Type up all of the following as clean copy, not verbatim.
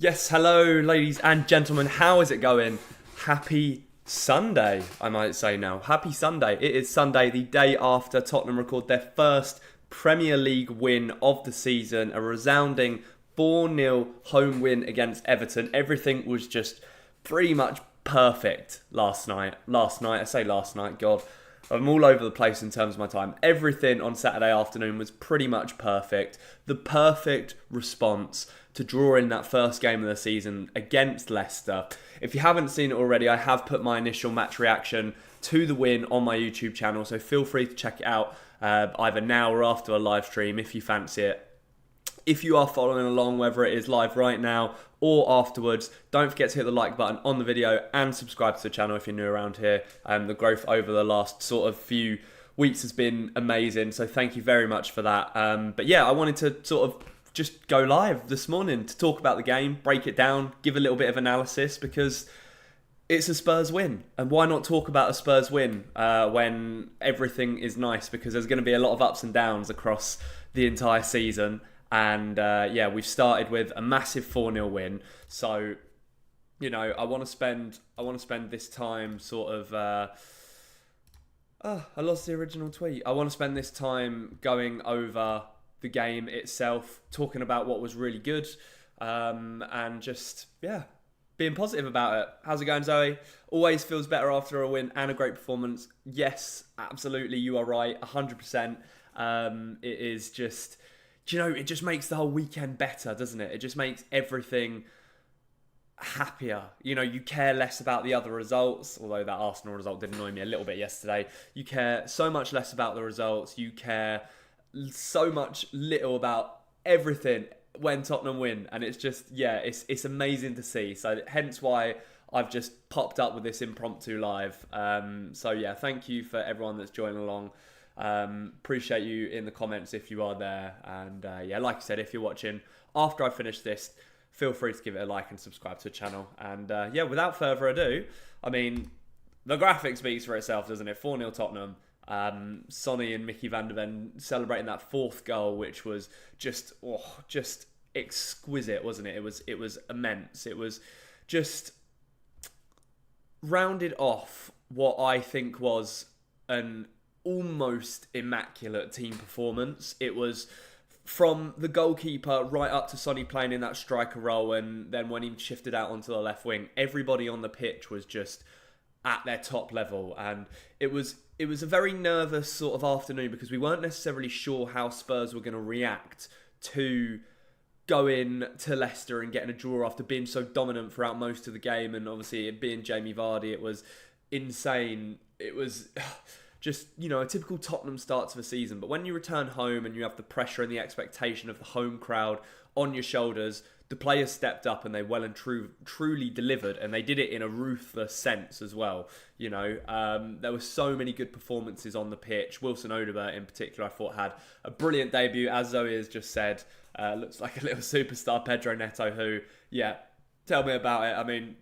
Yes, hello, ladies and gentlemen. How is it going? Happy Sunday, I might say now. Happy Sunday. It is Sunday, the day after Tottenham record their first Premier League win of the season. A resounding 4-0 home win against Everton. Everything was just pretty much perfect last night. I say last night, God. I'm all over the place in terms of my time. Everything on Saturday afternoon was pretty much perfect. The perfect response to draw in that first game of the season against Leicester. If you haven't seen it already, I have put my initial match reaction to the win on my YouTube channel, so feel free to check it out either now or after a live stream if you fancy it. If you are following along, whether it is live right now or afterwards, don't forget to hit the like button on the video and subscribe to the channel if you're new around here. The growth over the last sort of few weeks has been amazing, so thank you very much for that. But yeah, I wanted to sort of just go live this morning to talk about the game, break it down, give a little bit of analysis, because it's a Spurs win. And why not talk about a Spurs win when everything is nice? Because there's going to be a lot of ups and downs across the entire season. And yeah, we've started with a massive 4-0 win. So, you know, I want to spend this time sort of I lost the original tweet. I want to spend this time going over the game itself, talking about what was really good, and just, yeah, being positive about it. How's it going, Zoe? Always feels better after a win and a great performance. Yes, absolutely, you are right, 100%. It is just, do you know, it just makes the whole weekend better, doesn't it? It just makes everything happier. You know, you care less about the other results, although that Arsenal result did annoy me a little bit yesterday. You care so much less about the results. You care so much little about everything when Tottenham win, and it's just, yeah, it's amazing to see. So hence why I've just popped up with this impromptu live. So yeah, thank you for everyone that's joining along. Appreciate you in the comments if you are there, and yeah, like I said, if you're watching after I finish this, feel free to give it a like and subscribe to the channel. And yeah, without further ado, I mean, the graphic speaks for itself, doesn't it? 4-0 Tottenham. Sonny and Mickey van der Ven celebrating that fourth goal, which was just exquisite, wasn't it? It was immense. It was just rounded off what I think was an almost immaculate team performance. It was from the goalkeeper right up to Sonny playing in that striker role, and then when he shifted out onto the left wing, everybody on the pitch was just at their top level. And it was a very nervous sort of afternoon because we weren't necessarily sure how Spurs were going to react to going to Leicester and getting a draw after being so dominant throughout most of the game. And obviously it being Jamie Vardy, it was insane. It was just, you know, a typical Tottenham start to the season. But when you return home and you have the pressure and the expectation of the home crowd on your shoulders, the players stepped up and they well and truly delivered, and they did it in a ruthless sense as well. You know, there were so many good performances on the pitch. Wilson Odobert in particular, I thought, had a brilliant debut, as Zoe has just said. Looks like a little superstar, Pedro Neto, who, yeah, tell me about it. I mean,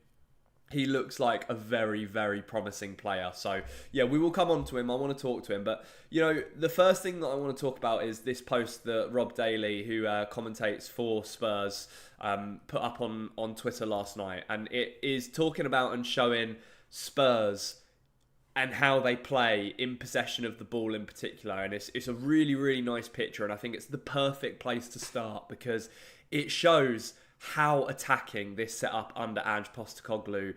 he looks like a very, very promising player. So, yeah, we will come on to him. I want to talk to him. But, you know, the first thing that I want to talk about is this post that Rob Daly, who commentates for Spurs, put up on Twitter last night. And it is talking about and showing Spurs and how they play in possession of the ball in particular. And it's a really, really nice picture. And I think it's the perfect place to start because it shows how attacking this setup under Ange Postecoglou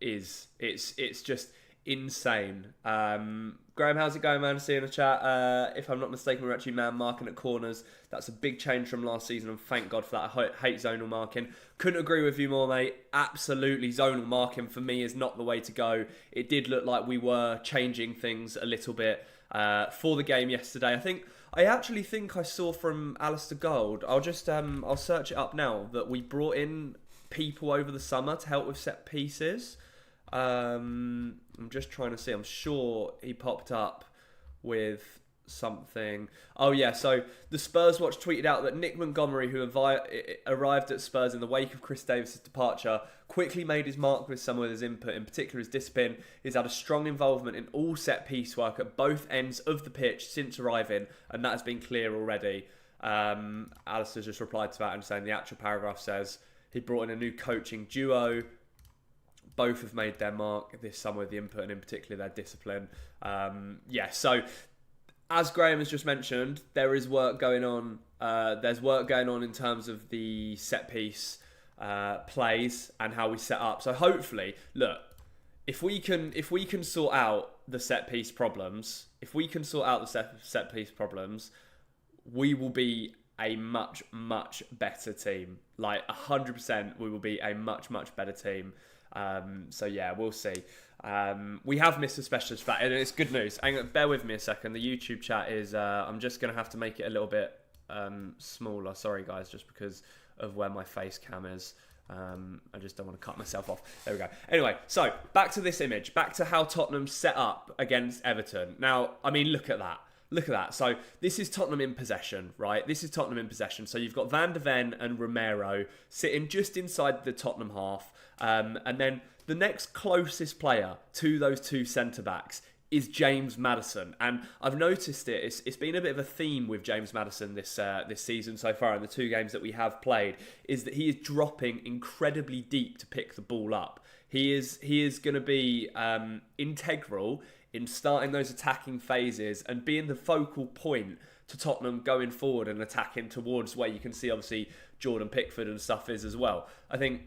is. It's just insane. Graham, how's it going, man? See you in the chat. If I'm not mistaken, we're actually man marking at corners. That's a big change from last season, and thank God for that. I hate zonal marking. Couldn't agree with you more, mate. Absolutely, zonal marking for me is not the way to go. It did look like we were changing things a little bit for the game yesterday. I actually think I saw from Alistair Gold, I'll search it up now, that we brought in people over the summer to help with set pieces. I'm just trying to see. I'm sure he popped up with something. Oh yeah, so the Spurs Watch tweeted out that Nick Montgomery, who arrived at Spurs in the wake of Chris Davis' departure, quickly made his mark with some of his input, in particular his discipline. He's had a strong involvement in all set-piece work at both ends of the pitch since arriving, and that has been clear already. Alistair's just replied to that and saying the actual paragraph says, He brought in a new coaching duo. Both have made their mark this summer with the input, and in particular their discipline. So as Graham has just mentioned, there is work going on. There's work going on in terms of the set piece plays and how we set up. So hopefully, look, if we can sort out the set piece problems, we will be a much, much better team. Like 100%, we will be a much, much better team. We'll see. We have missed a specialist flat, and it's good news. Bear with me a second. The YouTube chat is, I'm just going to have to make it a little bit smaller. Sorry, guys, just because of where my face cam is. I just don't want to cut myself off. There we go. Anyway, so back to this image. Back to how Tottenham set up against Everton. Now, I mean, look at that. Look at that. So this is Tottenham in possession, right? This is Tottenham in possession. So you've got Van de Ven and Romero sitting just inside the Tottenham half. And then the next closest player to those two centre-backs is James Maddison. And I've noticed it's been a bit of a theme with James Maddison this season so far in the two games that we have played, is that he is dropping incredibly deep to pick the ball up. He is going to be integral in starting those attacking phases and being the focal point to Tottenham going forward and attacking towards where you can see obviously Jordan Pickford and stuff is as well. I think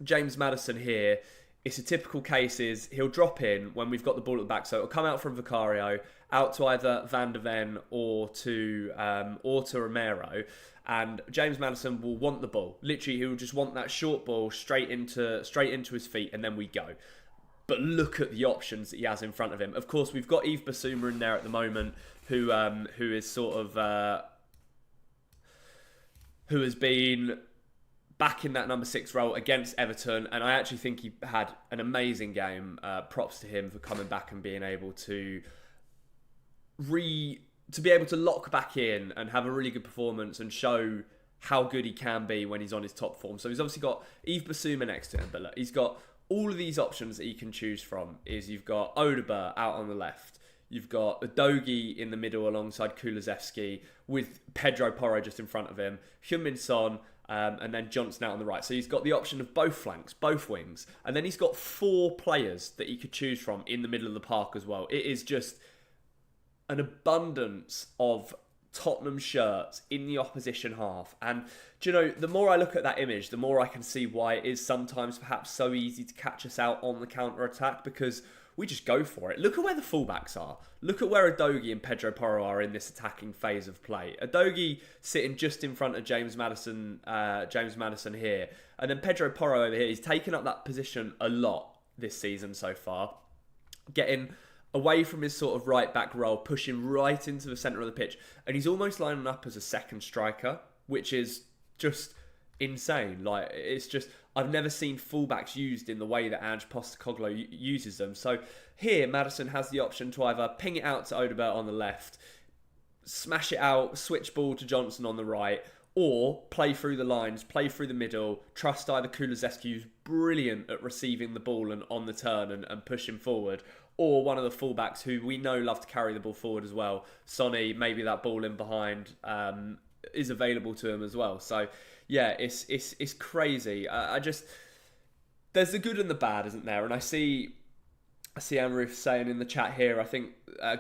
James Maddison here, it's a typical case is he'll drop in when we've got the ball at the back. So it'll come out from Vicario, out to either Van de Ven or to Romero. And James Maddison will want the ball. Literally, he will just want that short ball straight into his feet, and then we go. But look at the options that he has in front of him. Of course, we've got Yves Bissouma in there at the moment, who is sort of who has been back in that number 6 role against Everton, and I actually think he had an amazing game. Props to him for coming back and being able to be able to lock back in and have a really good performance and show how good he can be when he's on his top form. So he's obviously got Yves Bissouma next to him, but look, he's got all of these options that he can choose from. You've got Odobert out on the left. You've got Udogie in the middle alongside Kulusevski with Pedro Porro just in front of him. Heung-min Son, and then Johnson out on the right. So he's got the option of both flanks, both wings. And then he's got 4 players that he could choose from in the middle of the park as well. It is just an abundance of Tottenham shirts in the opposition half. And, do you know, the more I look at that image, the more I can see why it is sometimes perhaps so easy to catch us out on the counter-attack, because we just go for it. Look at where the fullbacks are. Look at where Udogie and Pedro Porro are in this attacking phase of play. Udogie sitting just in front of James Maddison here. And then Pedro Porro over here. He's taken up that position a lot this season so far. Getting away from his sort of right-back role, pushing right into the centre of the pitch. And he's almost lining up as a second striker, which is just insane. Like, it's just, I've never seen fullbacks used in the way that Ange Postecoglou uses them. So here, Maddison has the option to either ping it out to Odobert on the left, smash it out, switch ball to Johnson on the right, or play through the lines, play through the middle, trust either Kulusevski, who's brilliant at receiving the ball and on the turn and pushing forward, or one of the fullbacks who we know love to carry the ball forward as well. Sonny, maybe that ball in behind is available to him as well. So yeah, it's crazy. I just, there's the good and the bad, isn't there? And I see Anruf saying in the chat here, I think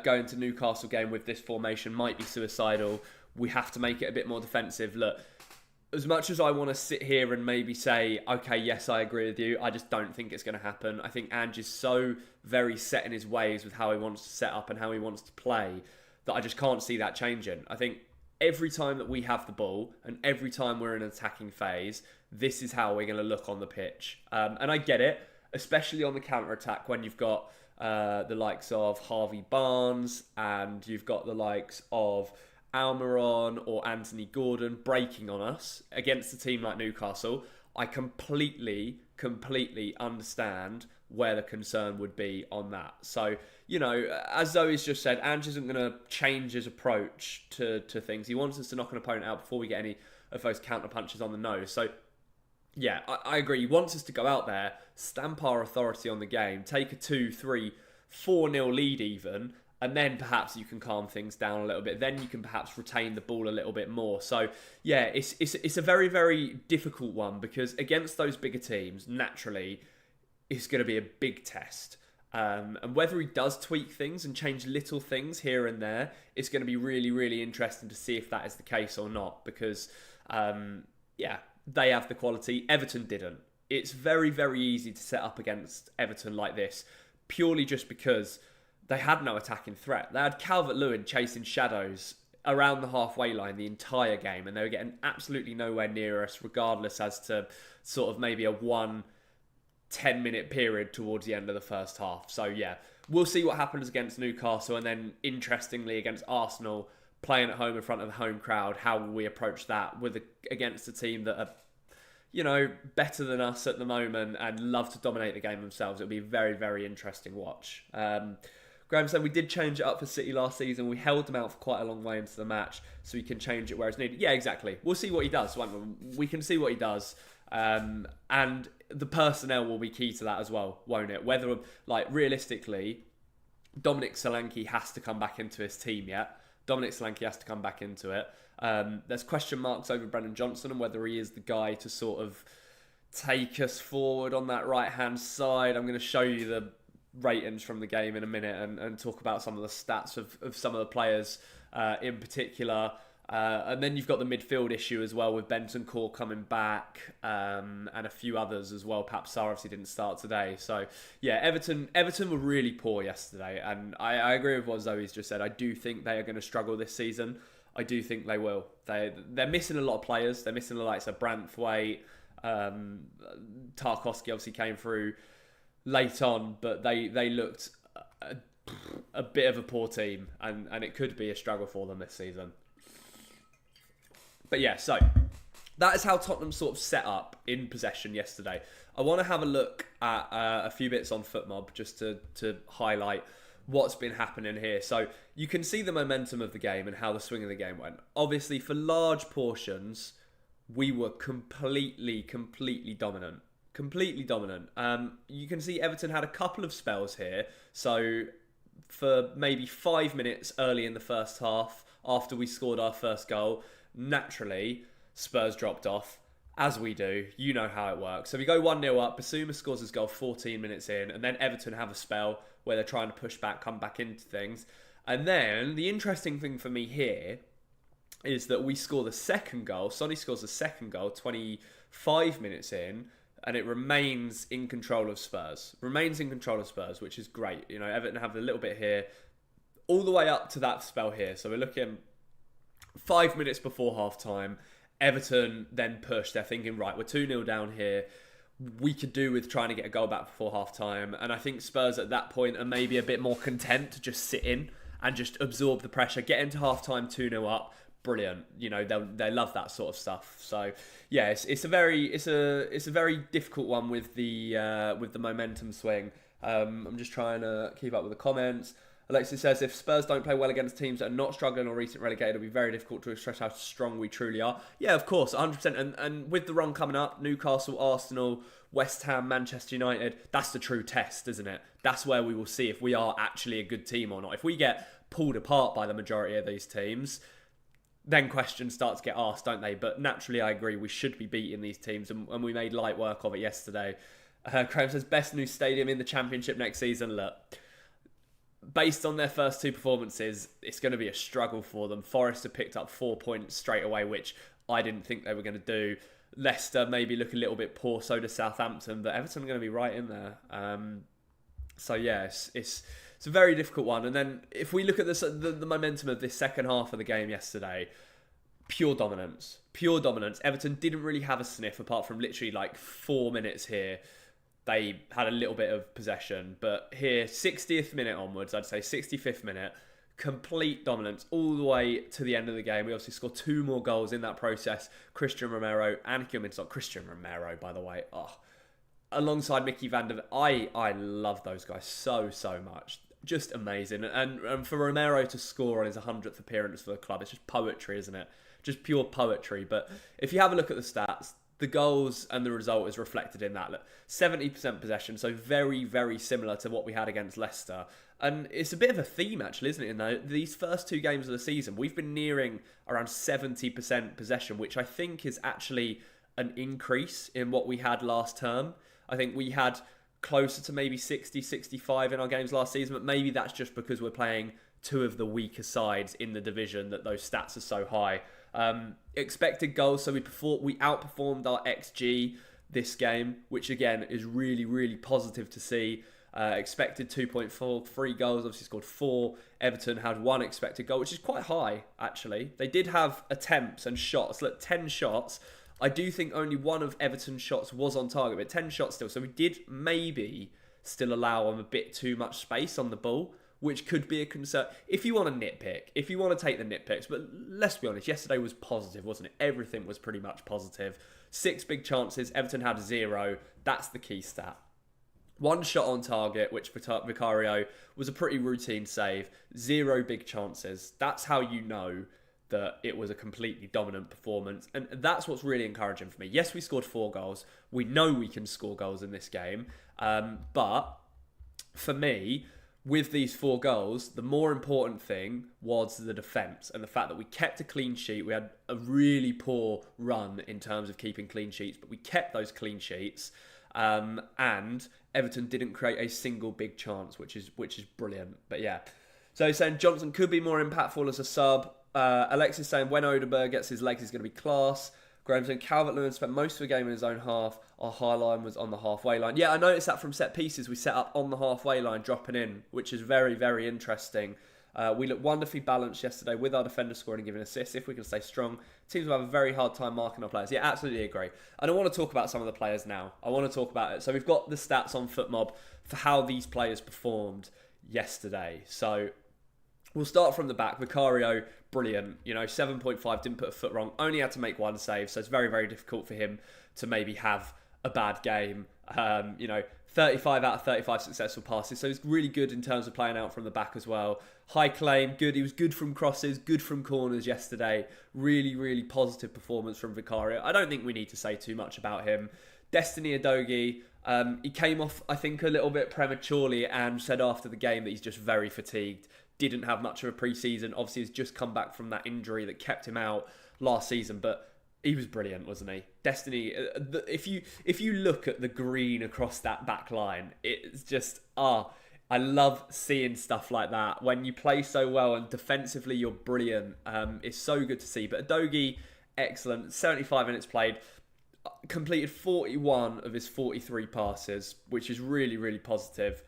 going to Newcastle game with this formation might be suicidal. We have to make it a bit more defensive. Look, as much as I want to sit here and maybe say, okay, yes, I agree with you, I just don't think it's going to happen. I think Ange is so very set in his ways with how he wants to set up and how he wants to play that I just can't see that changing. I think every time that we have the ball and every time we're in an attacking phase, this is how we're going to look on the pitch. And I get it, especially on the counter-attack when you've got the likes of Harvey Barnes and you've got the likes of Almiron or Anthony Gordon breaking on us against a team like Newcastle. I completely understand where the concern would be on that. So, you know, as Zoe's just said, Ange isn't going to change his approach to things. He wants us to knock an opponent out before we get any of those counter punches on the nose. So, yeah, I agree. He wants us to go out there, stamp our authority on the game, take a 2-3, 4-0 lead even, and then perhaps you can calm things down a little bit. Then you can perhaps retain the ball a little bit more. So yeah, it's a very, very difficult one, because against those bigger teams, naturally, it's going to be a big test. And whether he does tweak things and change little things here and there, it's going to be really, really interesting to see if that is the case or not. Because, they have the quality. Everton didn't. It's very, very easy to set up against Everton like this, purely just because they had no attacking threat. They had Calvert-Lewin chasing shadows around the halfway line the entire game, and they were getting absolutely nowhere near us, regardless as to sort of maybe a 10-minute period towards the end of the first half. So yeah, we'll see what happens against Newcastle, and then interestingly against Arsenal, playing at home in front of the home crowd. How will we approach that against a team that are, better than us at the moment and love to dominate the game themselves? It'll be a very, very interesting watch. Graham said we did change it up for City last season. We held them out for quite a long way into the match, so we can change it where it's needed. Yeah, exactly. We'll see what he does. We can see what he does. And the personnel will be key to that as well, won't it? Whether, realistically, Dominic Solanke has to come back into his team yet. Dominic Solanke has to come back into it. There's question marks over Brennan Johnson and whether he is the guy to sort of take us forward on that right-hand side. I'm going to show you the ratings from the game in a minute and talk about some of the stats of some of the players in particular. And then you've got the midfield issue as well, with Bentancur coming back and a few others as well. Perhaps Sarr obviously didn't start today. So yeah, Everton were really poor yesterday, and I agree with what Zoe's just said. I do think they are going to struggle this season. I do think they will. They're missing a lot of players. They're missing the likes of Branthwaite. Tarkowski obviously came through late on, but they looked a bit of a poor team, and it could be a struggle for them this season. But yeah, so that is how Tottenham sort of set up in possession yesterday. I want to have a look at a few bits on FootMob just to highlight what's been happening here. So you can see the momentum of the game and how the swing of the game went. Obviously, for large portions, we were completely dominant. Completely dominant. You can see Everton had a couple of spells here. So for maybe 5 minutes early in the first half, after we scored our first goal, naturally, Spurs dropped off, as we do. You know how it works. So we go 1-0 up. Bissouma scores his goal 14 minutes in, and then Everton have a spell where they're trying to push back, come back into things. And then the interesting thing for me here is that we score the second goal. Sonny scores the second goal 25 minutes in, and it remains in control of Spurs. Which is great. Everton have a little bit here, all the way up to that spell here. So we're looking 5 minutes before half-time. Everton then push. They're thinking, right, we're 2-0 down here. We could do with trying to get a goal back before half-time. And I think Spurs at that point are maybe a bit more content to just sit in and just absorb the pressure. Get into half-time 2-0 up. Brilliant. They love that sort of stuff. So yeah, it's a very difficult one with the momentum swing. I'm just trying to keep up with the comments. Alexis says, if Spurs don't play well against teams that are not struggling or recent relegated, it'll be very difficult to express how strong we truly are. Yeah, of course, 100%. And with the run coming up, Newcastle, Arsenal, West Ham, Manchester United, that's the true test, isn't it? That's where we will see if we are actually a good team or not. If we get pulled apart by the majority of these teams, then questions start to get asked, don't they? But naturally, I agree, we should be beating these teams, and we made light work of it yesterday. Graham says, best new stadium in the Championship next season. Look, based on their first two performances, it's going to be a struggle for them. Forest have picked up 4 points straight away, which I didn't think they were going to do. Leicester maybe look a little bit poor, so does Southampton, but Everton are going to be right in there. So yeah, it's a very difficult one. And then if we look at the momentum of this second half of the game yesterday, pure dominance. Everton didn't really have a sniff apart from literally 4 minutes here. They had a little bit of possession, but here, 60th minute onwards, I'd say 65th minute, complete dominance all the way to the end of the game. We obviously scored 2 more goals in that process. Christian Romero and Christian Romero, by the way. Alongside Mickey van der Ven. I love those guys so much. Just amazing. And for Romero to score on his 100th appearance for the club, it's just poetry, isn't it? Just pure poetry. But if you have a look at the stats, the goals and the result is reflected in that. Look, 70% possession, so very, very similar to what we had against Leicester. And it's a bit of a theme, actually, isn't it? In these first 2 games of the season, we've been nearing around 70% possession, which I think is actually an increase in what we had last term. I think we had closer to maybe 60, 65 in our games last season, but maybe that's just because we're playing 2 of the weaker sides in the division that those stats are so high. Expected goals, so we outperformed our XG this game, which again is really, really positive to see. Expected 2.43 goals, obviously scored 4. Everton had 1 expected goal, which is quite high, actually. They did have attempts and shots. Look, 10 shots. I do think only 1 of Everton's shots was on target, but 10 shots still. So we did maybe still allow them a bit too much space on the ball, which could be a concern. If you want to nitpick, if you want to take the nitpicks, but let's be honest, yesterday was positive, wasn't it? Everything was pretty much positive. 6 big chances, Everton had 0. That's the key stat. 1 shot on target, which for Vicario was a pretty routine save. 0 big chances. That's how you know that it was a completely dominant performance. And that's what's really encouraging for me. Yes, we scored 4 goals. We know we can score goals in this game. But for me, with these 4 goals, the more important thing was the defence and the fact that we kept a clean sheet. We had a really poor run in terms of keeping clean sheets, but we kept those clean sheets. And Everton didn't create a single big chance, which is brilliant. But yeah, so he's saying Johnson could be more impactful as a sub. Alexis saying when Odobert gets his legs, he's going to be class. Graham saying Calvert-Lewin spent most of the game in his own half. Our high line was on the halfway line. Yeah, I noticed that from set pieces. We set up on the halfway line, dropping in, which is very, very interesting. We looked wonderfully balanced yesterday with our defenders scoring and giving assists. If we can stay strong, teams will have a very hard time marking our players. Yeah, absolutely agree. And I want to talk about some of the players now. I want to talk about it. So we've got the stats on FootMob for how these players performed yesterday. So we'll start from the back. Vicario, brilliant. 7.5, didn't put a foot wrong. Only had to make 1 save. So it's very, very difficult for him to maybe have a bad game. 35 out of 35 successful passes. So he's really good in terms of playing out from the back as well. High claim, good. He was good from crosses, good from corners yesterday. Really, really positive performance from Vicario. I don't think we need to say too much about him. Destiny Udogie, he came off, I think, a little bit prematurely and said after the game that he's just very fatigued. Didn't have much of a pre-season. Obviously, he's just come back from that injury that kept him out last season, but he was brilliant, wasn't he? Destiny, if you look at the green across that back line, it's just, I love seeing stuff like that. When you play so well and defensively you're brilliant, it's so good to see. But Udogie, excellent. 75 minutes played. Completed 41 of his 43 passes, which is really, really positive.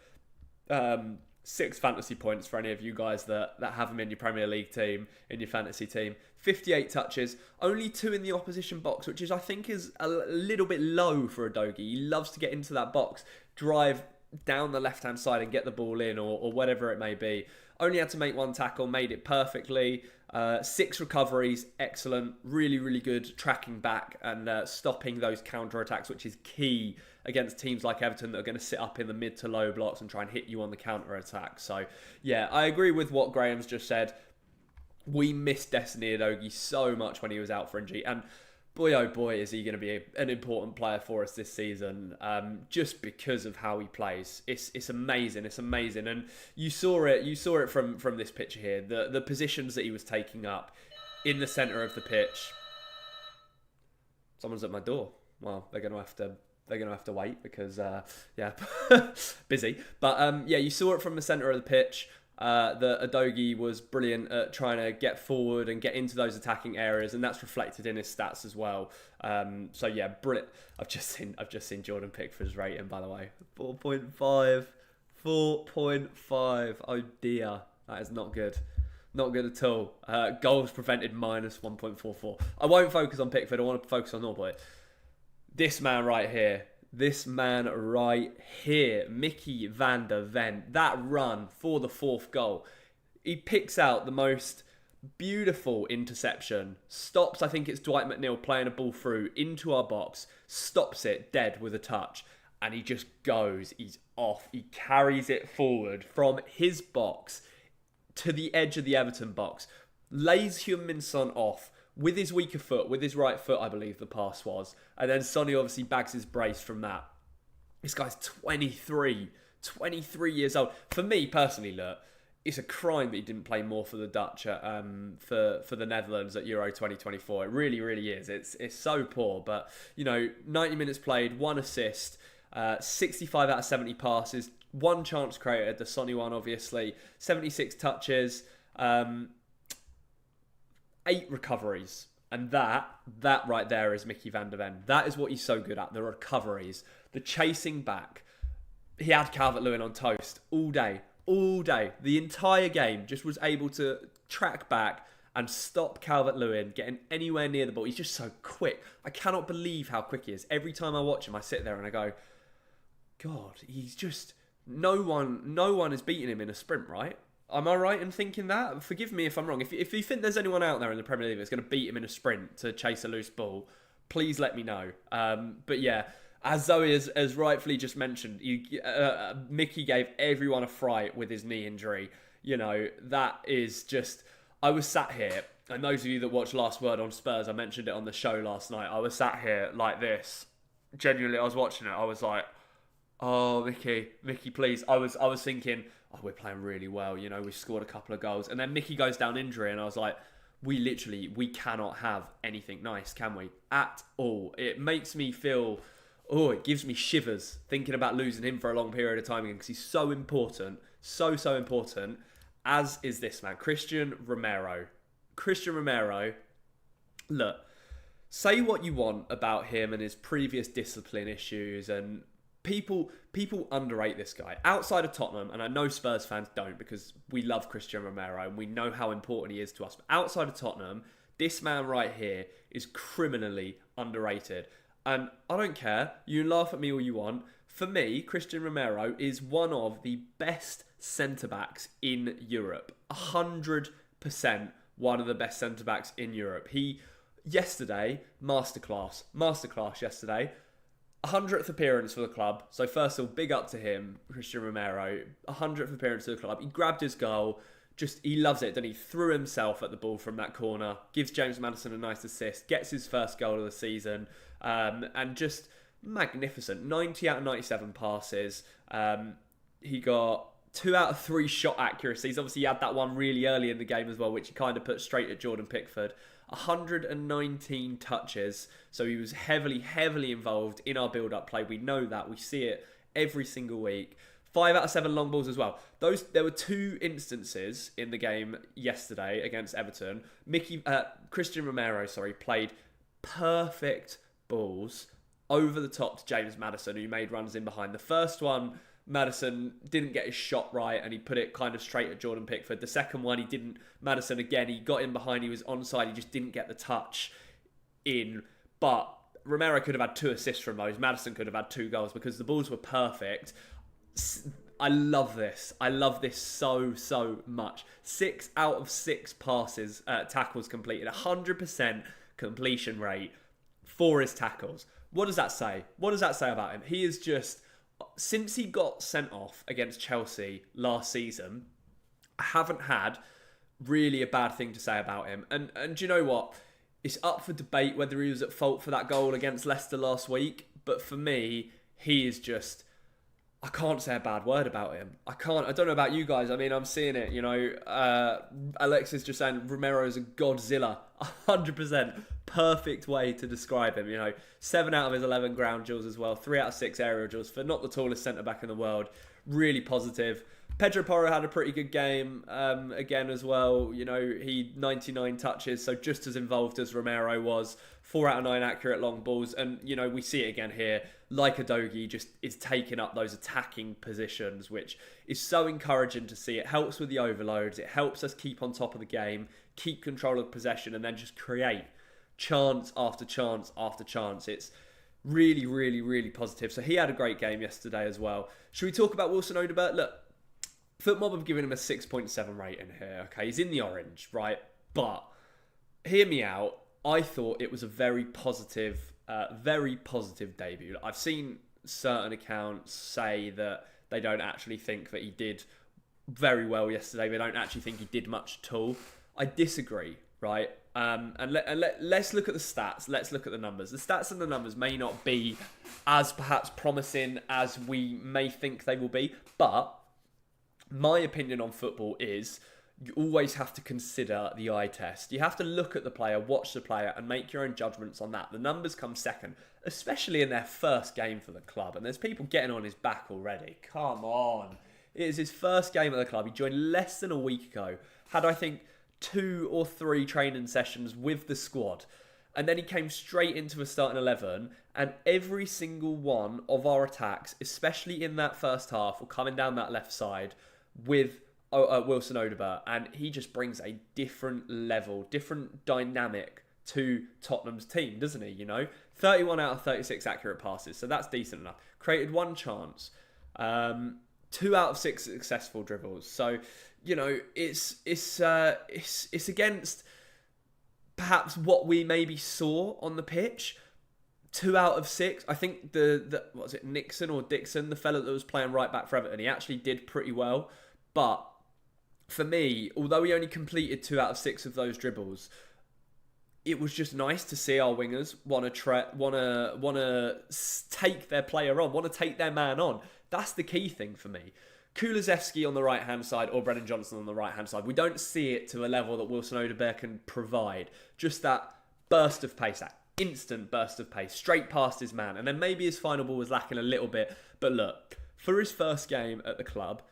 6 fantasy points for any of you guys that have him in your Premier League team, in your fantasy team. 58 touches, only 2 in the opposition box, which is, I think, is a little bit low for Udogie. He loves to get into that box, drive down the left-hand side and get the ball in, or whatever it may be. Only had to make 1 tackle, made it perfectly. 6 recoveries, excellent. Really, really good tracking back and stopping those counter-attacks, which is key against teams like Everton that are going to sit up in the mid to low blocks and try and hit you on the counter-attack. So, yeah, I agree with what Graham's just said. We missed Destiny Udogie so much when he was out for injury. And boy, oh boy, is he going to be an important player for us this season, just because of how he plays. It's amazing. It's amazing. And you saw it from this picture here. The positions that he was taking up in the centre of the pitch. Someone's at my door. Well, they're going to have to wait because, busy. But, you saw it from the centre of the pitch. That Udogie was brilliant at trying to get forward and get into those attacking areas, and that's reflected in his stats as well. Brilliant. I've just seen Jordan Pickford's rating, by the way, 4.5. Oh dear, that is not good. Not good at all. Goals prevented minus 1.44. I won't focus on Pickford. I want to focus on Odobert. This man right here, Mickey van der Ven, that run for the 4th goal. He picks out the most beautiful interception, stops, I think it's Dwight McNeil playing a ball through into our box, stops it dead with a touch, and he just goes, he's off. He carries it forward from his box to the edge of the Everton box, lays Heung-min Son off with his weaker foot, with his right foot, I believe the pass was. And then Sonny obviously bags his brace from that. This guy's 23 years old. For me personally, look, it's a crime that he didn't play more for the Dutch for the Netherlands at Euro 2024. It really, really is. It's so poor. But, 90 minutes played, 1 assist, 65 out of 70 passes, 1 chance created, the Sonny one obviously, 76 touches, 8 recoveries. And that right there is Mickey van der Ven. That is what he's so good at, the recoveries, the chasing back. He had Calvert-Lewin on toast all day. The entire game, just was able to track back and stop Calvert-Lewin getting anywhere near the ball. He's just so quick. I cannot believe how quick he is. Every time I watch him, I sit there and I go, God, he's just... No one is beating him in a sprint, right? Am I right in thinking that? Forgive me if I'm wrong. If you think there's anyone out there in the Premier League that's going to beat him in a sprint to chase a loose ball, please let me know. But yeah, as Zoe has rightfully just mentioned, Mickey gave everyone a fright with his knee injury. That is just... I was sat here, and those of you that watched Last Word on Spurs, I mentioned it on the show last night, I was sat here like this. Genuinely, I was watching it, I was like, oh, Mickey, please. I was thinking, oh, we're playing really well. We've scored a couple of goals. And then Mickey goes down injury, and I was like, we cannot have anything nice, can we? At all. It makes me feel... Oh, it gives me shivers thinking about losing him for a long period of time again, because he's so important, so important, as is this man, Christian Romero. Look, say what you want about him and his previous discipline issues, and people underrate this guy. Outside of Tottenham, and I know Spurs fans don't because we love Christian Romero and we know how important he is to us, but outside of Tottenham, this man right here is criminally underrated. And I don't care. You can laugh at me all you want. For me, Christian Romero is one of the best centre-backs in Europe. 100% one of the best centre-backs in Europe. Yesterday, masterclass yesterday. 100th appearance for the club. So first of all, big up to him, Christian Romero. 100th appearance for the club. He grabbed his goal. He loves it. Then he threw himself at the ball from that corner. Gives James Maddison a nice assist. Gets his first goal of the season. And just magnificent. 90 out of 97 passes. He got 2 out of 3 shot accuracies. Obviously, he had that one really early in the game as well, which he kind of put straight at Jordan Pickford. 119 touches. So he was heavily involved in our build-up play. We know that. We see it every single week. 5 out of 7 long balls as well. There were 2 instances in the game yesterday against Everton. Christian Romero, played perfect balls over the top to James Maddison, who made runs in behind. The first one, Maddison didn't get his shot right and he put it kind of straight at Jordan Pickford. The second one, Maddison again, he got in behind, he was onside, he just didn't get the touch in. But Romero could have had 2 assists from those. Maddison could have had 2 goals because the balls were perfect. I love this. I love this so much. 6 out of 6 passes, tackles completed. 100% completion rate for his tackles. What does that say? What does that say about him? He is just... Since he got sent off against Chelsea last season, I haven't had really a bad thing to say about him. And do you know what? It's up for debate whether he was at fault for that goal against Leicester last week. But for me, he is just... I can't say a bad word about him. I don't know about you guys. I mean, I'm seeing it, Alexis just saying Romero is a Godzilla. 100% perfect way to describe him. 7 out of his 11 ground duels as well. 3 out of 6 aerial duels for not the tallest centre-back in the world. Really positive. Pedro Porro had a pretty good game again as well. He 99 touches, so just as involved as Romero was. 4 out of 9 accurate long balls. And, we see it again here. Like Udogie just is taking up those attacking positions, which is so encouraging to see. It helps with the overloads. It helps us keep on top of the game, keep control of possession, and then just create chance after chance after chance. It's really positive. So he had a great game yesterday as well. Should we talk about Wilson Odobert? Look, FootMob have given him a 6.7 rating here. Okay, he's in the orange, right? But hear me out. I thought it was a very positive debut. I've seen certain accounts say that they don't actually think that he did very well yesterday. They don't actually think he did much at all. I disagree, right? Let's look at the stats. Let's look at the numbers. The stats and the numbers may not be as perhaps promising as we may think they will be, but my opinion on football is you always have to consider the eye test. You have to look at the player, watch the player, and make your own judgments on that. The numbers come second, especially in their first game for the club. And there's people getting on his back already. Come on. It is his first game at the club. He joined less than a week ago. Had, I think, 2 or 3 training sessions with the squad. And then he came straight into a starting 11. And every single one of our attacks, especially in that first half, were coming down that left side with Wilson Odobert, and he just brings a different level, different dynamic to Tottenham's team, doesn't he? 31 out of 36 accurate passes, so that's decent enough. Created 1 chance, 2 out of 6 successful dribbles. So it's against perhaps what we maybe saw on the pitch. 2 out of 6. I think the what was it, Nixon or Dixon, the fella that was playing right back for Everton, he actually did pretty well, but for me, although he only completed 2 out of 6 of those dribbles, it was just nice to see our wingers want to take their player on, want to take their man on. That's the key thing for me. Kulusevski on the right-hand side or Brennan Johnson on the right-hand side, we don't see it to a level that Wilson Odobert can provide. Just that burst of pace, that instant burst of pace, straight past his man. And then maybe his final ball was lacking a little bit. But look, for his first game at the club,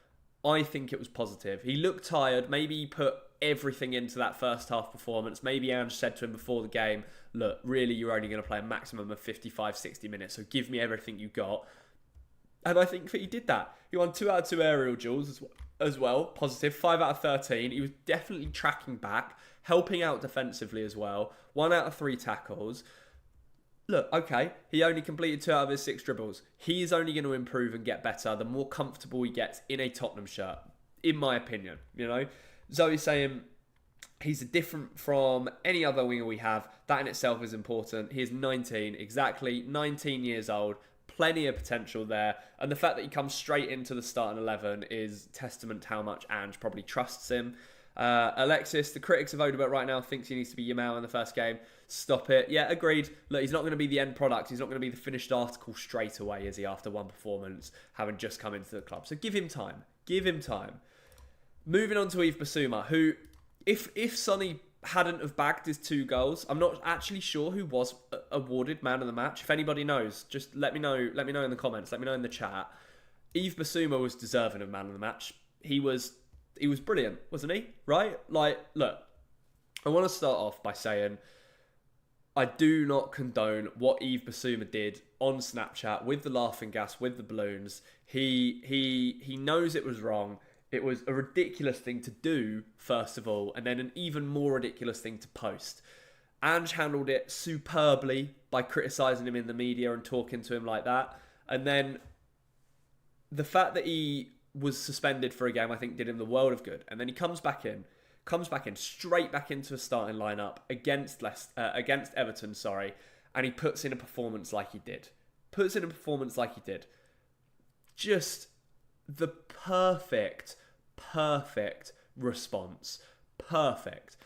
I think it was positive. He looked tired. Maybe he put everything into that first half performance. Maybe Ange said to him before the game, look, really, you're only going to play a maximum of 55, 60 minutes, so give me everything you got. And I think that he did that. He won 2 out of 2 aerial duels as well, positive, 5 out of 13. He was definitely tracking back, helping out defensively as well. 1 out of 3 tackles. Look, okay, he only completed 2 out of his 6 dribbles. He is only going to improve and get better the more comfortable he gets in a Tottenham shirt, in my opinion. Zoe's saying he's different from any other winger we have. That in itself is important. He is 19, exactly 19 years old. Plenty of potential there. And the fact that he comes straight into the starting 11 is testament to how much Ange probably trusts him. Alexis, the critics of Odobert right now thinks he needs to be Yamal in the first game. Stop it. Yeah, agreed. Look, he's not going to be the end product. He's not going to be the finished article straight away, is he, after one performance, having just come into the club. So give him time. Give him time. Moving on to Yves Bissouma, who, if Sonny hadn't have bagged his 2 goals, I'm not actually sure who was awarded man of the match. If anybody knows, just let me know. Let me know in the comments. Let me know in the chat. Yves Bissouma was deserving of man of the match. He was brilliant, wasn't he? Right? Like, look, I want to start off by saying I do not condone what Yves Bissouma did on Snapchat with the laughing gas, with the balloons. He knows it was wrong. It was a ridiculous thing to do, first of all, and then an even more ridiculous thing to post. Ange handled it superbly by criticising him in the media and talking to him like that. And then the fact that he was suspended for a game, I think, did him the world of good. And then he comes back in, straight back into a starting lineup against Everton, and he puts in a performance like he did. Just the perfect response. Perfect.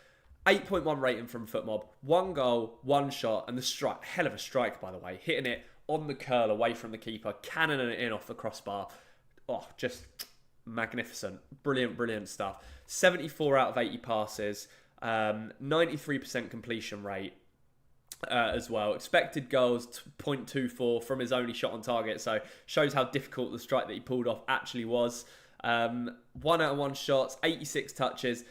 8.1 rating from FootMob. 1 goal, 1 shot, and the strike. Hell of a strike, by the way. Hitting it on the curl away from the keeper, cannoning it in off the crossbar. Oh, just magnificent. Brilliant stuff. 74 out of 80 passes. 93% completion rate as well. Expected goals, 0.24 from his only shot on target. So shows how difficult the strike that he pulled off actually was. 1 out of 1 shots, 86 touches.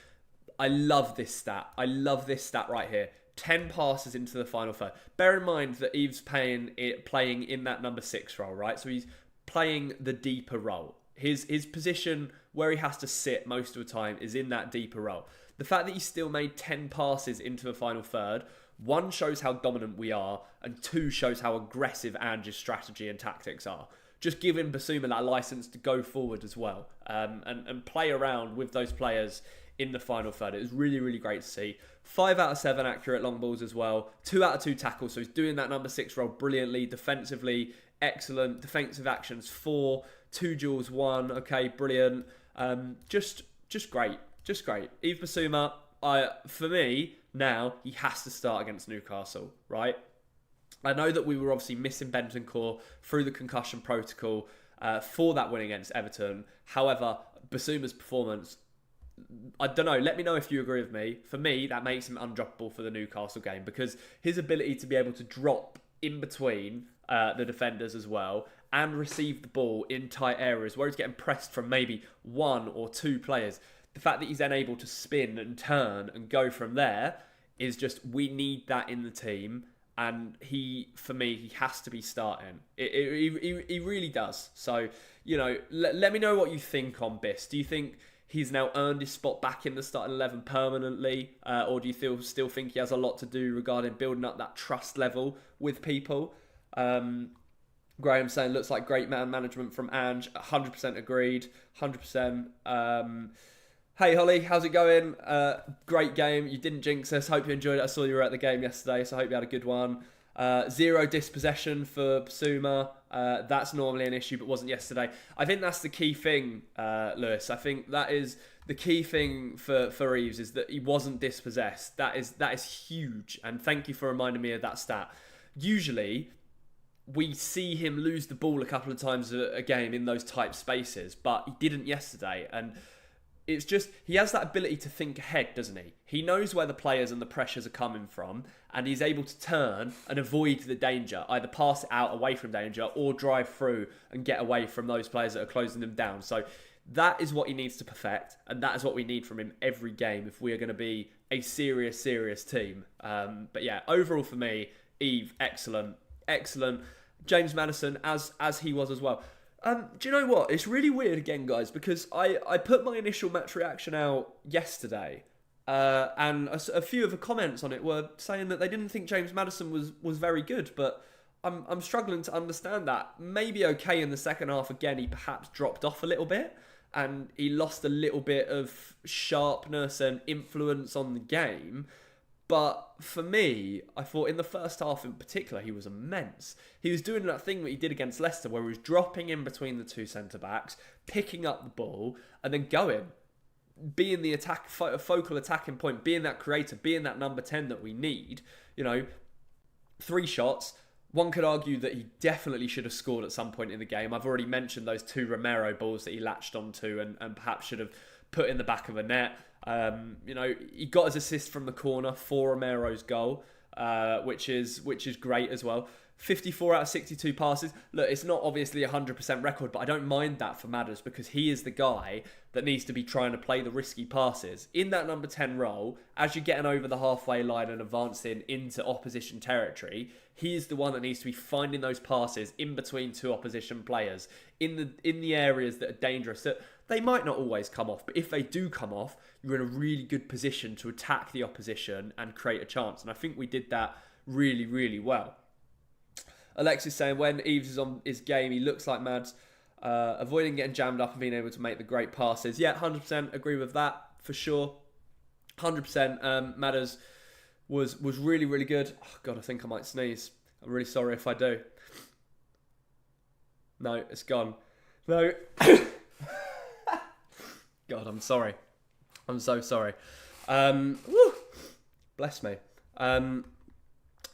I love this stat. Right here. 10 passes into the final third. Bear in mind that Yves playing in that number 6 role, right? So he's playing the deeper role. His position where he has to sit most of the time is in that deeper role. The fact that he still made 10 passes into the final third, 1 shows how dominant we are, and 2 shows how aggressive Ange's strategy and tactics are. Just giving Bissouma that license to go forward as well, and play around with those players in the final third. It was really great to see. 5 out of 7 accurate long balls as well. 2 out of 2 tackles, so he's doing that number 6 role brilliantly. Defensively, excellent. Defensive actions, 4. 2 duels, 1. Okay, brilliant. Just great. Yves Bissouma, for me, now he has to start against Newcastle, right? I know that we were obviously missing Bentancur through the concussion protocol for that win against Everton. However, Bissouma's performance, I don't know, let me know if you agree with me. For me, that makes him undroppable for the Newcastle game because his ability to be able to drop in between the defenders as well and receive the ball in tight areas where he's getting pressed from maybe one or two players. The fact that he's then able to spin and turn and go from there is just, we need that in the team. And for me, he has to be starting. He really does. So, let me know what you think on Biss. Do you think he's now earned his spot back in the starting 11 permanently? Or do you still think he has a lot to do regarding building up that trust level with people? Graham saying, looks like great man management from Ange. 100% agreed. 100%. Hey Holly, how's it going? Great game. You didn't jinx us. Hope you enjoyed it. I saw you were at the game yesterday, so I hope you had a good one. 0 dispossession for Bissouma. That's normally an issue, but wasn't yesterday. I think that's the key thing, Lewis. I think that is the key thing for Yves, is that he wasn't dispossessed. That is huge, and thank you for reminding me of that stat. Usually, we see him lose the ball a couple of times a game in those tight spaces, but he didn't yesterday, and it's just, he has that ability to think ahead, doesn't he? He knows where the players and the pressures are coming from, and he's able to turn and avoid the danger, either pass it out away from danger or drive through and get away from those players that are closing them down. So that is what he needs to perfect, and that is what we need from him every game if we are going to be a serious team. But yeah, overall for me, Yves, excellent. James Maddison, as he was as well. Do you know what? It's really weird again, guys, because I put my initial match reaction out yesterday, and a few of the comments on it were saying that they didn't think James Maddison was very good, but I'm struggling to understand that. Maybe okay in the second half again, he perhaps dropped off a little bit, and he lost a little bit of sharpness and influence on the game. But for me, I thought in the first half in particular, he was immense. He was doing that thing that he did against Leicester where he was dropping in between the two centre-backs, picking up the ball, and then going. Being the focal attacking point, being that creator, being that number 10 that we need. 3 shots. One could argue that he definitely should have scored at some point in the game. I've already mentioned those 2 Romero balls that he latched onto and perhaps should have put in the back of a net. He got his assist from the corner for Romero's goal, which is great as well. 54 out of 62 passes. Look, it's not obviously a 100% record, but I don't mind that for Madders because he is the guy that needs to be trying to play the risky passes. In that number 10 role, as you're getting over the halfway line and advancing into opposition territory, he is the one that needs to be finding those passes in between 2 opposition players in the areas that are dangerous. That they might not always come off, but if they do come off, you're in a really good position to attack the opposition and create a chance. And I think we did that really, really well. Alexis saying, when Yves is on his game, he looks like Mads, avoiding getting jammed up and being able to make the great passes. Yeah, 100% agree with that, for sure. 100%. Madders was really, really good. Oh, God, I think I might sneeze. I'm really sorry if I do. No, it's gone. No. God, I'm sorry. I'm so sorry. Woo, bless me.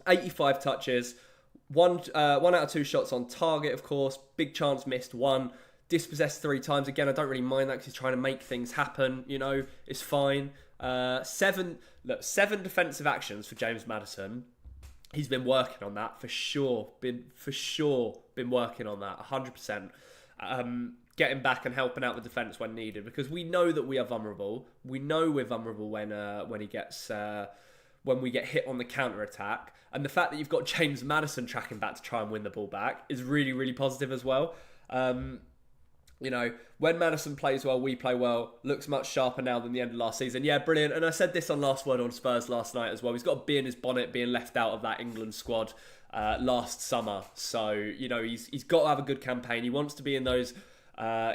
85 touches. One out of 2 shots on target, of course. Big chance missed, 1. Dispossessed 3 times. Again, I don't really mind that because he's trying to make things happen. It's fine. 7 defensive actions for James Maddison. He's been working on that for sure. Been working on that 100%. Getting back and helping out the defence when needed, because we know that we are vulnerable. We know we're vulnerable when we get hit on the counter attack, and the fact that you've got James Maddison tracking back to try and win the ball back is really, really positive as well. When Maddison plays well, we play well. Looks much sharper now than the end of last season. Yeah, brilliant. And I said this on Last Word on Spurs last night as well. He's got a bee in his bonnet being left out of that England squad last summer. So he's got to have a good campaign. He wants to be in those.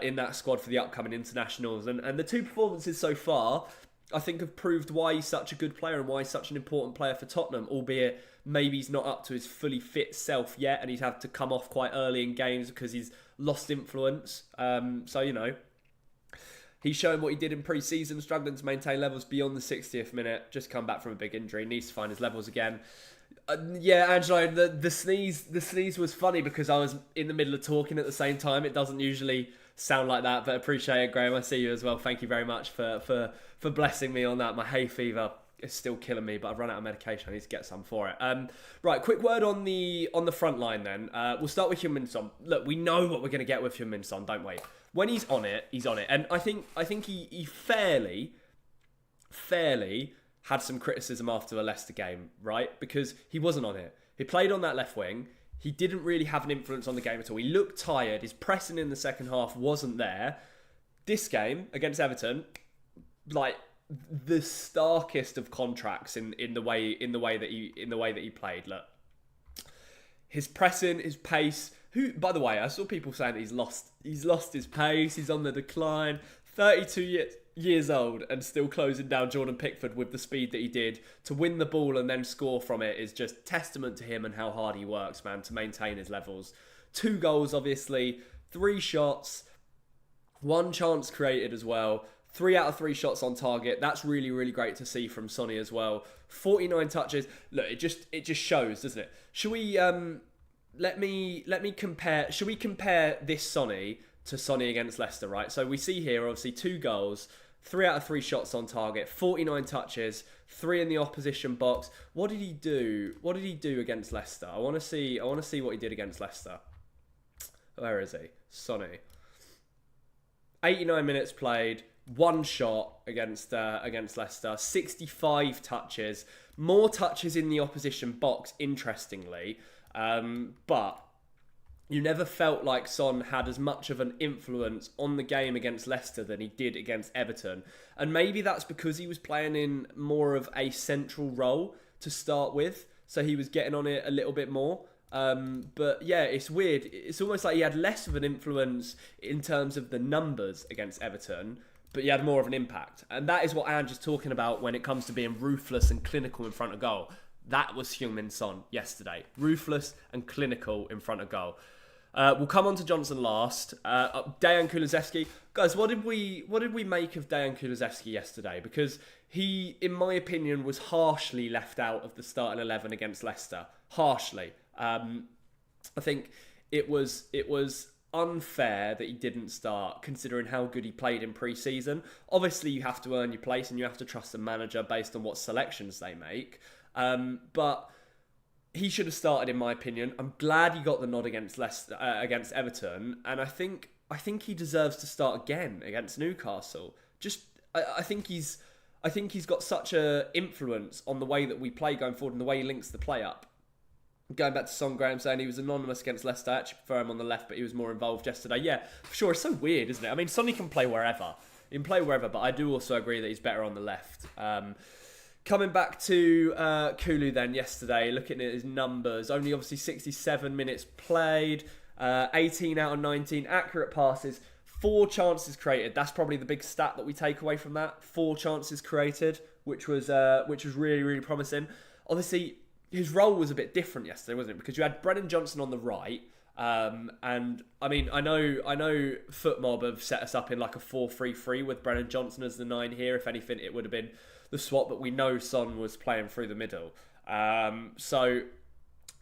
In that squad for the upcoming internationals. And the 2 performances so far, I think, have proved why he's such a good player and why he's such an important player for Tottenham, albeit maybe he's not up to his fully fit self yet and he's had to come off quite early in games because he's lost influence. He's shown what he did in pre-season, struggling to maintain levels beyond the 60th minute. Just come back from a big injury, needs to find his levels again. Yeah, Angelo, the sneeze was funny because I was in the middle of talking at the same time. It doesn't usually sound like that, but appreciate it, Graham. I see you as well. Thank you very much for blessing me on that. My hay fever is still killing me, but I've run out of medication. I need to get some for it. Right, quick word on the front line then. We'll start with Heung-min Son. Look, we know what we're going to get with Heung-min Son, don't we? When he's on it, he's on it. And I think he fairly had some criticism after the Leicester game, right? Because he wasn't on it. He played on that left wing. He didn't really have an influence on the game at all. He looked tired. His pressing in the second half wasn't there. This game against Everton, like the starkest of contracts in the way that he played. Look, his pressing, his pace. Who, by the way, I saw people saying that he's lost his pace. He's on the decline. 32 years old and still closing down Jordan Pickford with the speed that he did to win the ball and then score from it is just testament to him and how hard he works, man, to maintain his levels. 2 goals, obviously, 3 shots, 1 chance created as well. 3 out of 3 shots on target. That's really, really great to see from Sonny as well. 49 touches. Look, it just shows, doesn't it? Should we let me compare? Should we compare this Sonny to Sonny against Leicester, right? So we see here, obviously, 2 goals, 3 out of 3 shots on target, 49 touches, 3 in the opposition box. What did he do? What did he do against Leicester? I want to see what he did against Leicester. Where is he? Sonny. 89 minutes played, 1 shot against Leicester, 65 touches, more touches in the opposition box, interestingly, but you never felt like Son had as much of an influence on the game against Leicester than he did against Everton. And maybe that's because he was playing in more of a central role to start with, so he was getting on it a little bit more. But yeah, it's weird. It's almost like he had less of an influence in terms of the numbers against Everton, but he had more of an impact. And that is what Ange is talking about when it comes to being ruthless and clinical in front of goal. That was Heung-min Son yesterday. Ruthless and clinical in front of goal. We'll come on to Johnson last. Dejan Kulusevski. Guys, what did we make of Dejan Kulusevski yesterday? Because he, in my opinion, was harshly left out of the starting 11 against Leicester. Harshly. I think it was unfair that he didn't start, considering how good he played in pre-season. Obviously, you have to earn your place and you have to trust the manager based on what selections they make. But he should have started, in my opinion. I'm glad he got the nod against against Everton, and I think he deserves to start again against Newcastle. I think he's got such a influence on the way that we play going forward and the way he links the play up. Going back to Son, Graham saying he was anonymous against Leicester. I actually prefer him on the left, but he was more involved yesterday. Yeah, for sure. It's so weird, isn't it? I mean, Sonny can play wherever. He can play wherever, but I do also agree that he's better on the left. Coming back to Kulu then yesterday, looking at his numbers, only obviously 67 minutes played, 18 out of 19 accurate passes, 4 chances created. That's probably the big stat that we take away from that. 4 chances created, which was really, really promising. Obviously, his role was a bit different yesterday, wasn't it? Because you had Brennan Johnson on the right, and I mean, I know FootMob have set us up in like a 4-3-3 with Brennan Johnson as the 9 here. If anything, it would have been the swap, but we know Son was playing through the middle. So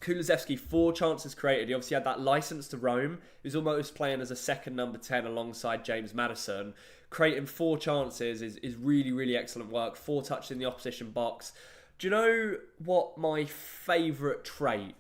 Kulusevski, 4 chances created. He obviously had that license to roam. He was almost playing as a second number 10 alongside James Maddison. Creating 4 chances is really, really excellent work. 4 touches in the opposition box. Do you know what my favourite trait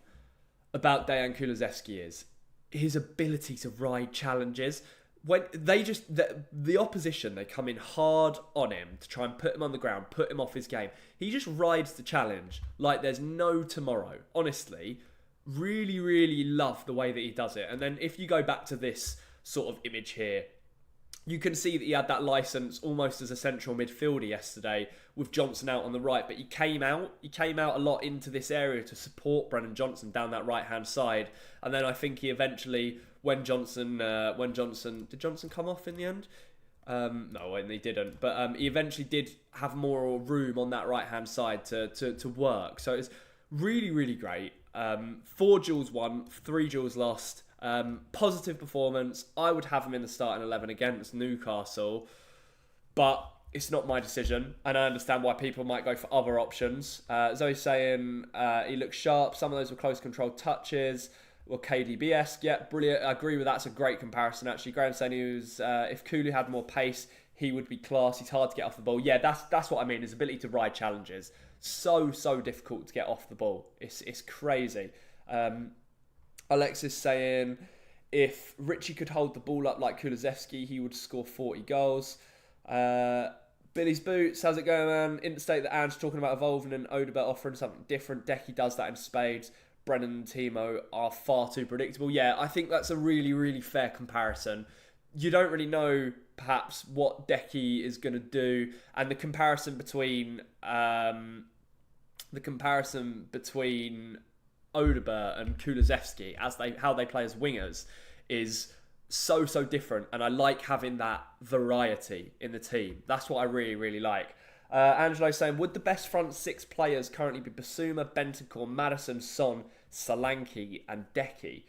about Dejan Kulusevski is? His ability to ride challenges. When they the opposition, they come in hard on him to try and put him on the ground, put him off his game. He just rides the challenge like there's no tomorrow. Honestly, really, really love the way that he does it. And then if you go back to this sort of image here, you can see that he had that license almost as a central midfielder yesterday with Johnson out on the right, but he came out a lot into this area to support Brennan Johnson down that right-hand side. And then I think he eventually, when Johnson did Johnson come off in the end? No, and he didn't. But he eventually did have more room on that right-hand side to work. So it's really, really great. 4 duels won, 3 duels lost. Positive performance. I would have him in the starting 11 against Newcastle. but it's not my decision, and I understand why people might go for other options. Zoe's saying he looks sharp. Some of those were close controlled touches. Well, KDB-esque. Yeah, brilliant. I agree with that. It's a great comparison, actually. Graham saying he was, if Kulu had more pace, he would be class. He's hard to get off the ball. Yeah, that's what I mean. His ability to ride challenges. So difficult to get off the ball. It's crazy. Alexis saying, if Richie could hold the ball up like Kulusevski, he would score 40 goals. Billy's Boots, how's it going, man? Interstate that Ange talking about evolving and Odobert offering something different. Decky does that in spades. Brennan and Timo are far too predictable. Yeah, I think that's a really fair comparison. You don't really know, perhaps, what Decky is going to do, and the comparison between Odobert and Kulusevski how they play as wingers is so different, and I like having that variety in the team. That's what I really like. Angelo saying, would the best front six players currently be Bissouma, Bentancur, Maddison, Son, Solanke and Decky?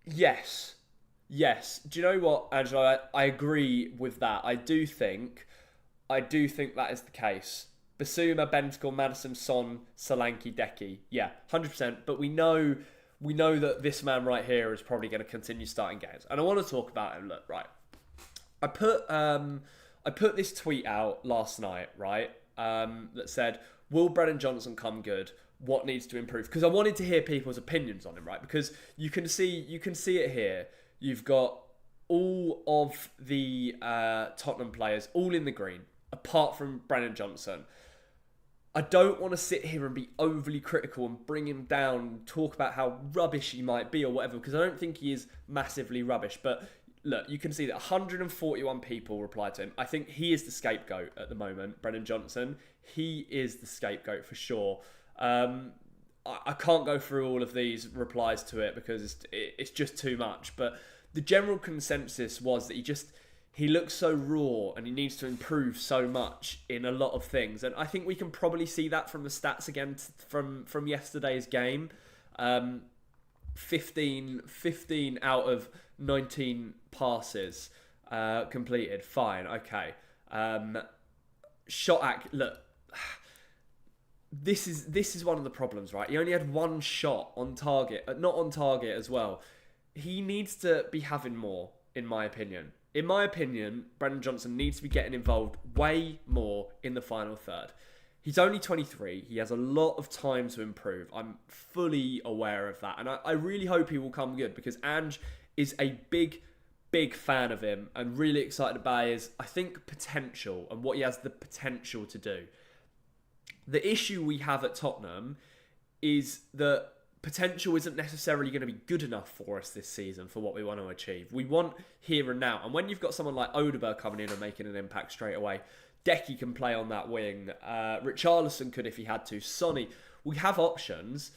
Yes. Do you know what, Angelo? I agree with that. I do think that is the case. Bissouma, Bentancur, Maddison, Son, Solanke, Decky. Yeah, 100%. But we know that this man right here is probably going to continue starting games. And I want to talk about him. Look, right. I put this tweet out last night, right, that said, will Brennan Johnson come good? What needs to improve? Because I wanted to hear people's opinions on him, right? Because you can see it here. You've got all of the Tottenham players all in the green, apart from Brennan Johnson. I don't want to sit here and be overly critical and bring him down, talk about how rubbish he might be or whatever, because I don't think he is massively rubbish. But look, you can see that 141 people replied to him. I think he is the scapegoat at the moment, Brennan Johnson. He is the scapegoat for sure. I can't go through all of these replies to it because it's just too much. But the general consensus was that he looks so raw and he needs to improve so much in a lot of things. And I think we can probably see that from the stats again from yesterday's game. 15 out of 19 passes completed. Fine, okay. Look, this is one of the problems, right? He only had one shot on target, not on target as well. He needs to be having more, in my opinion. In my opinion, Brennan Johnson needs to be getting involved way more in the final third. He's only 23. He has a lot of time to improve. I'm fully aware of that. And I really hope he will come good because Ange is a big fan of him and really excited about his, I think, potential and what he has the potential to do. The issue we have at Tottenham is that potential isn't necessarily going to be good enough for us this season for what we want to achieve. We want here and now. And when you've got someone like Odobert coming in and making an impact straight away, Decky can play on that wing. Richarlison could if he had to. Sonny. We have options,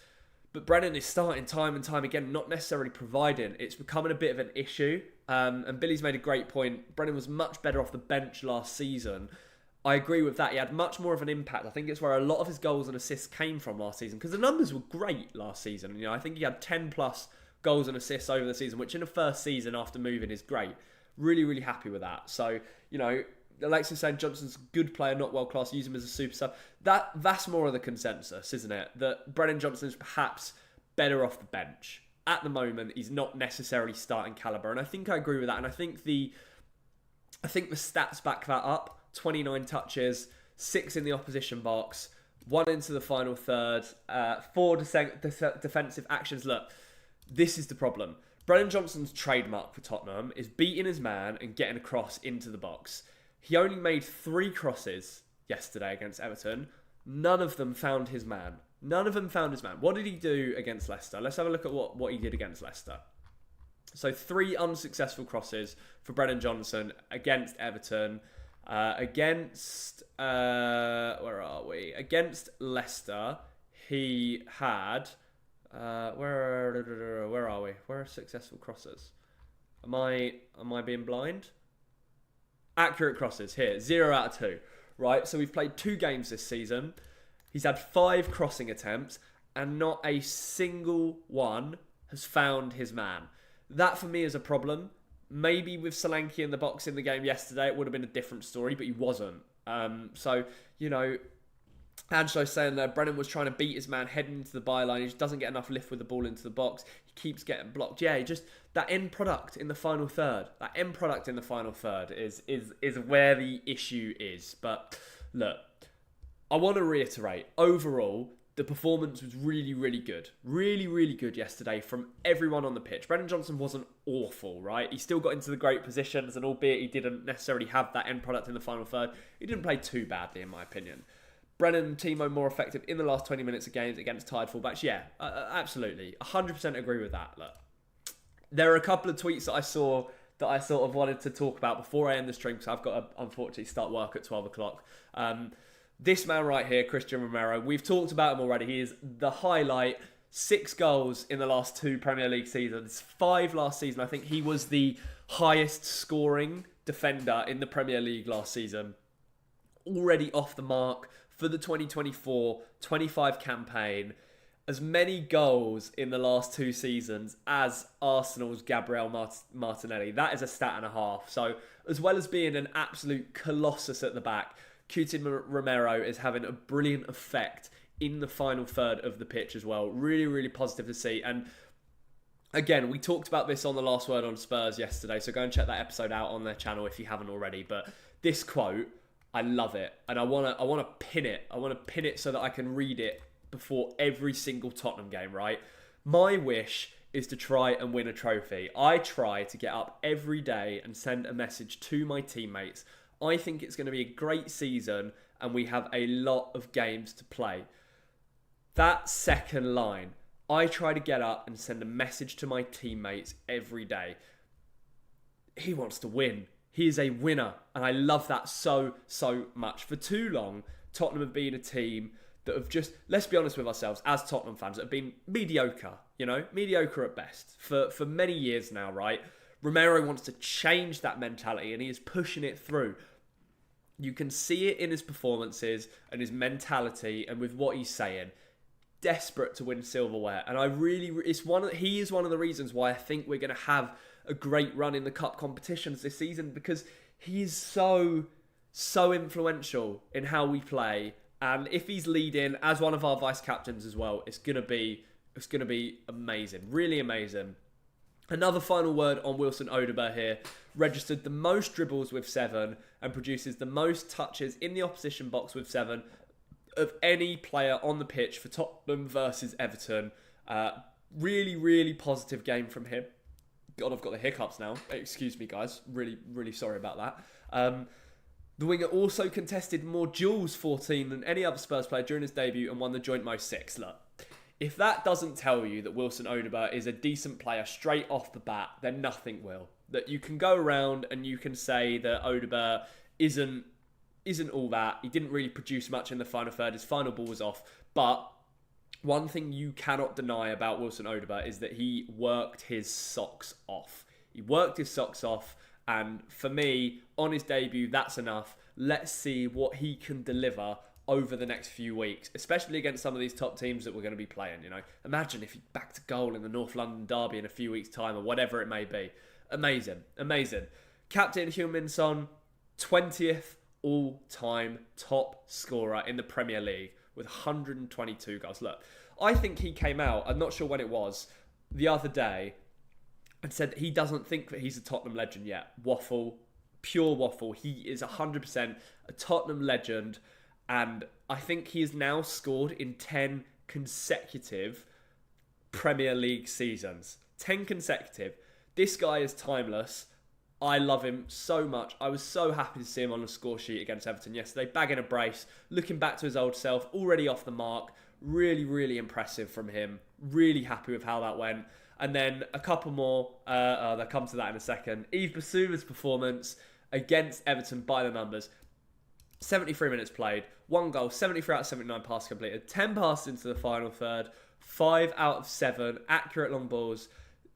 but Brennan is starting time and time again, not necessarily providing. It's becoming a bit of an issue. And Billy's made a great point. Brennan was much better off the bench last season. I agree with that. He had much more of an impact. I think it's where a lot of his goals and assists came from last season because the numbers were great last season. You know, I think he had 10 plus goals and assists over the season, which in the first season after moving is great. Really happy with that. So, you know, Alexis saying Johnson's a good player, not world class, use him as a super sub. That's more of the consensus, isn't it? That Brennan Johnson is perhaps better off the bench. At the moment, he's not necessarily starting calibre. And I think I agree with that. And I think the stats back that up. 29 touches, 6 in the opposition box, 1 into the final third, 4 defensive actions. Look, this is the problem. Brennan Johnson's trademark for Tottenham is beating his man and getting a cross into the box. He only made 3 crosses yesterday against Everton. None of them found his man. What did he do against Leicester? Let's have a look at what he did against Leicester. So 3 unsuccessful crosses for Brennan Johnson against Everton. Against Leicester, he had where are we? Where are successful crosses? Am I being blind? Accurate crosses here, 0 out of 2. Right, so we've played 2 games this season. He's had 5 crossing attempts, and not a single one has found his man. That for me is a problem. Maybe with Solanke in the box in the game yesterday, it would have been a different story, but he wasn't. So, Angelo's saying that Brennan was trying to beat his man heading into the byline. He just doesn't get enough lift with the ball into the box. He keeps getting blocked. Yeah, just that end product in the final third. That end product in the final third is where the issue is. But look, I want to reiterate, overall, the performance was really, really good. Really, really good yesterday from everyone on the pitch. Brennan Johnson wasn't awful, right? He still got into the great positions, and albeit he didn't necessarily have that end product in the final third, he didn't play too badly, in my opinion. Brennan and Timo more effective in the last 20 minutes of games against tired fullbacks. Yeah, absolutely. 100% agree with that. Look, there are a couple of tweets that I saw that I sort of wanted to talk about before I end the stream, because I've got to, unfortunately, start work at 12 o'clock. This man right here, Christian Romero, we've talked about him already. He is the highlight. 6 goals in the last 2 Premier League seasons. 5 last season. I think he was the highest scoring defender in the Premier League last season. Already off the mark for the 2024-25 campaign. As many goals in the last 2 seasons as Arsenal's Gabriel Martinelli. That is a stat and a half. So, as well as being an absolute colossus at the back, Cutin Romero is having a brilliant effect in the final third of the pitch as well. Really, really positive to see. And again, we talked about this on the Last Word on Spurs yesterday, so go and check that episode out on their channel if you haven't already. But this quote, I love it, and I want to pin it. I want to pin it so that I can read it before every single Tottenham game, right? My wish is to try and win a trophy. I try to get up every day and send a message to my teammates. I think it's going to be a great season, and we have a lot of games to play. That second line, I try to get up and send a message to my teammates every day. He wants to win. He is a winner, and I love that so, so much. For too long, Tottenham have been a team that have just, let's be honest with ourselves, as Tottenham fans, that have been mediocre, mediocre at best for many years now, right? Romero wants to change that mentality, and he is pushing it through. You can see it in his performances and his mentality and with what he's saying. Desperate to win silverware. And he is one of the reasons why I think we're going to have a great run in the cup competitions this season, because he is so influential in how we play. And if he's leading as one of our vice captains as well, it's going to be amazing. Really amazing. Another final word on Wilson Odobert here. Registered the most dribbles with 7 and produces the most touches in the opposition box with 7 of any player on the pitch for Tottenham versus Everton. Really, really positive game from him. God, I've got the hiccups now. Excuse me, guys. Really, really sorry about that. The winger also contested more duels, 14, than any other Spurs player during his debut, and won the joint most 6. Look, if that doesn't tell you that Wilson Odobert is a decent player straight off the bat, then nothing will. That you can go around and you can say that Odobert isn't all that. He didn't really produce much in the final third. His final ball was off. But one thing you cannot deny about Wilson Odobert is that he worked his socks off. He worked his socks off. And for me, on his debut, that's enough. Let's see what he can deliver over the next few weeks, especially against some of these top teams that we're going to be playing. Imagine if he backed a goal in the North London derby in a few weeks' time, or whatever it may be. Amazing. Captain Heung-min Son, 20th all-time top scorer in the Premier League with 122 goals. Look, I think he came out, I'm not sure when it was, the other day, and said that he doesn't think that he's a Tottenham legend yet. Waffle, pure waffle. He is 100% a Tottenham legend, and I think he has now scored in 10 consecutive Premier League seasons. 10 consecutive. This guy is timeless. I love him so much. I was so happy to see him on the score sheet against Everton yesterday. Bagging a brace, looking back to his old self, already off the mark. Really, really impressive from him. Really happy with how that went. And then a couple more, they'll come to that in a second. Yves Bissouma's performance against Everton by the numbers. 73 minutes played, 1 goal, 73 out of 79 passes completed, 10 passes into the final third, 5 out of 7 accurate long balls,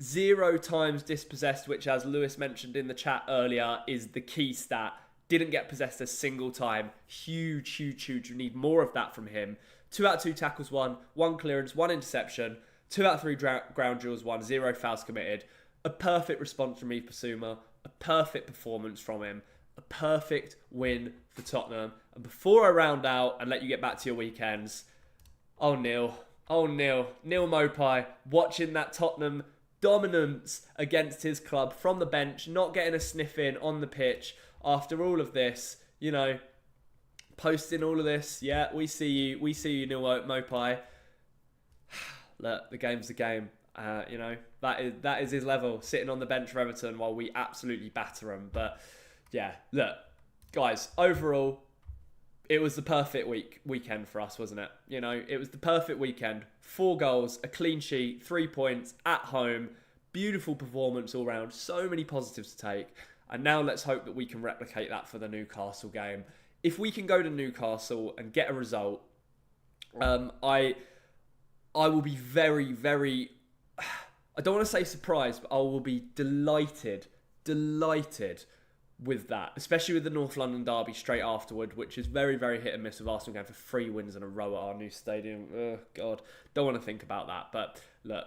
0 times dispossessed, which, as Lewis mentioned in the chat earlier, is the key stat. Didn't get possessed a single time. Huge. You need more of that from him. 2 out of 2 tackles won, 1 clearance, 1 interception, 2 out of 3 ground duels won, 0 fouls committed. A perfect response from Yves Bissouma, a perfect performance from him, a perfect win for Tottenham. And before I round out and let you get back to your weekends, Neil Maupay, watching that Tottenham dominance against his club from the bench, not getting a sniff in on the pitch after all of this, posting all of this. Yeah, we see you, Neil Maupay. Look, the game's the game. That is his level, sitting on the bench for Everton while we absolutely batter him. But yeah, look, guys, overall, it was the perfect weekend for us, wasn't it? It was the perfect weekend. 4 goals, a clean sheet, 3 points at home, beautiful performance all round, so many positives to take. And now let's hope that we can replicate that for the Newcastle game. If we can go to Newcastle and get a result, I will be very, very, I don't want to say surprised, but I will be delighted with that, especially with the North London derby straight afterward, which is very, very hit and miss with Arsenal going for 3 wins in a row at our new stadium. Oh, God, don't want to think about that. But look,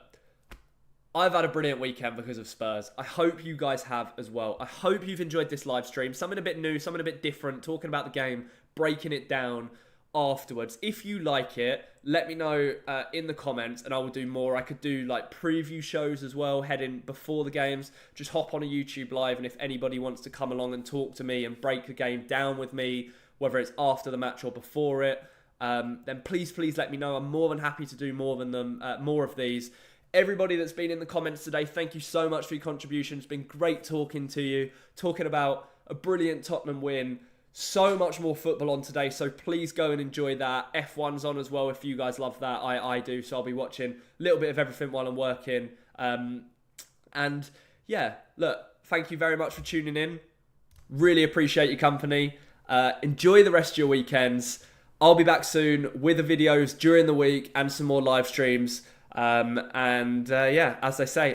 I've had a brilliant weekend because of Spurs. I hope you guys have as well. I hope you've enjoyed this live stream. Something a bit new, something a bit different, talking about the game, breaking it down afterwards. If you like it, let me know in the comments and I will do more. I could do like preview shows as well, heading before the games. Just hop on a YouTube live, and if anybody wants to come along and talk to me and break the game down with me, whether it's after the match or before it, then please let me know. I'm more than happy to do more of these. Everybody that's been in the comments today, thank you so much for your contribution. It's been great talking to you, talking about a brilliant Tottenham win. So much more football on today, so please go and enjoy that. F1's on as well if you guys love that. I do, so I'll be watching a little bit of everything while I'm working. And yeah, look, thank you very much for tuning in. Really appreciate your company. Enjoy the rest of your weekends. I'll be back soon with the videos during the week and some more live streams. Yeah, as I say,